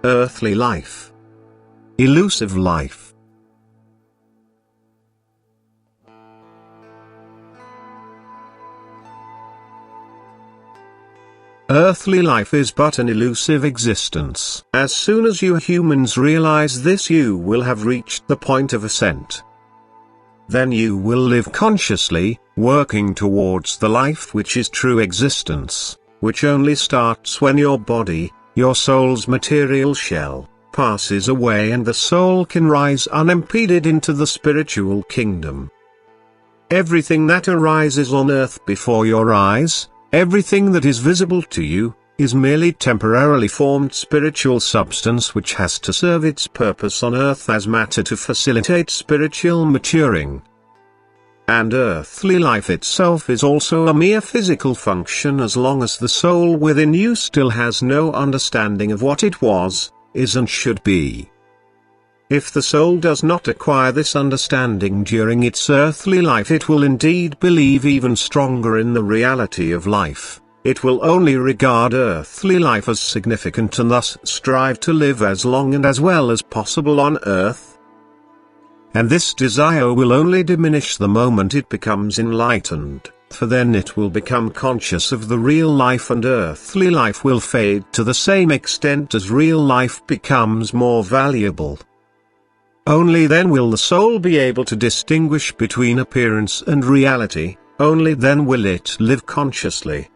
Earthly life. Illusive life. Earthly life is but an illusive existence. As soon as you humans realize this, you will have reached the point of ascent. Then you will live consciously, working towards the life which is true existence, which only starts when your body, your soul's material shell, passes away and the soul can rise unimpeded into the spiritual kingdom. Everything that arises on earth before your eyes, everything that is visible to you, is merely temporarily formed spiritual substance which has to serve its purpose on earth as matter to facilitate spiritual maturing. And earthly life itself is also a mere physical function as long as the soul within you still has no understanding of what it was, is and should be. If the soul does not acquire this understanding during its earthly life, it will indeed believe even stronger in the reality of life. It will only regard earthly life as significant and thus strive to live as long and as well as possible on earth. And this desire will only diminish the moment it becomes enlightened, for then it will become conscious of the real life and earthly life will fade to the same extent as real life becomes more valuable. Only then will the soul be able to distinguish between appearance and reality, only then will it live consciously.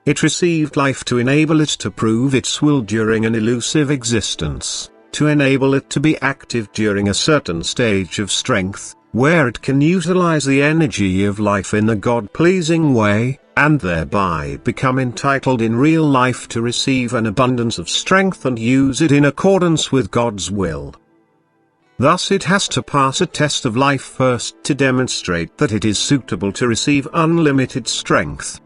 It received life to enable it to prove its will during an illusive existence, to enable it to be active during a certain stage of strength, where it can utilize the energy of life in a God-pleasing way, and thereby become entitled in real life to receive an abundance of strength and use it in accordance with God's will. Thus it has to pass a test of life first to demonstrate that it is suitable to receive unlimited strength.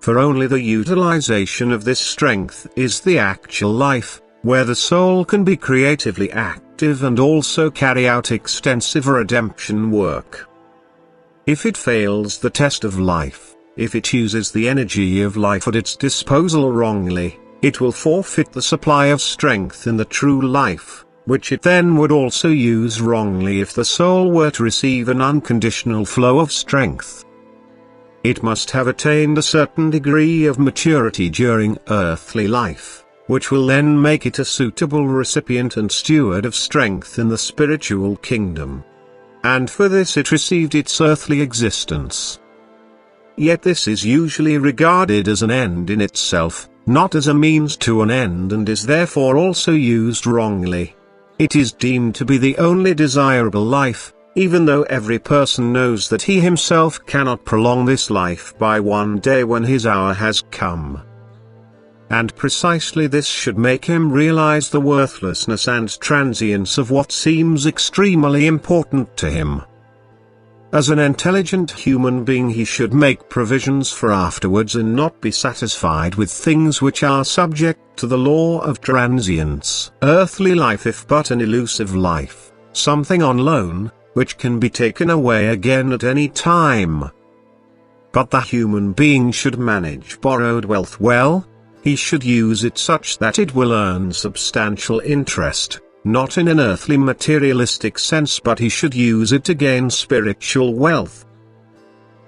For only the utilization of this strength is the actual life, where the soul can be creatively active and also carry out extensive redemption work. If it fails the test of life, if it uses the energy of life at its disposal wrongly, it will forfeit the supply of strength in the true life, which it then would also use wrongly if the soul were to receive an unconditional flow of strength. It must have attained a certain degree of maturity during earthly life, which will then make it a suitable recipient and steward of strength in the spiritual kingdom. And for this it received its earthly existence. Yet this is usually regarded as an end in itself, not as a means to an end, and is therefore also used wrongly. It is deemed to be the only desirable life, even though every person knows that he himself cannot prolong this life by one day when his hour has come. And precisely this should make him realize the worthlessness and transience of what seems extremely important to him. As an intelligent human being, he should make provisions for afterwards and not be satisfied with things which are subject to the law of transience. Earthly life if but an illusive life, something on loan, which can be taken away again at any time. But the human being should manage borrowed wealth well. He should use it such that it will earn substantial interest, not in an earthly materialistic sense, but he should use it to gain spiritual wealth.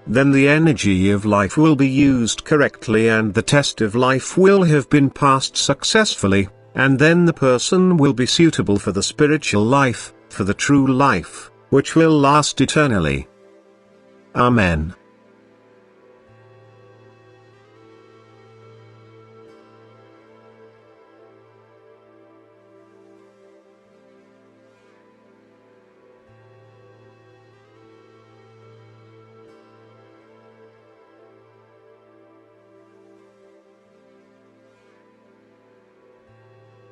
Then the energy of life will be used correctly and the test of life will have been passed successfully, and then the person will be suitable for the spiritual life, for the true life, which will last eternally. Amen.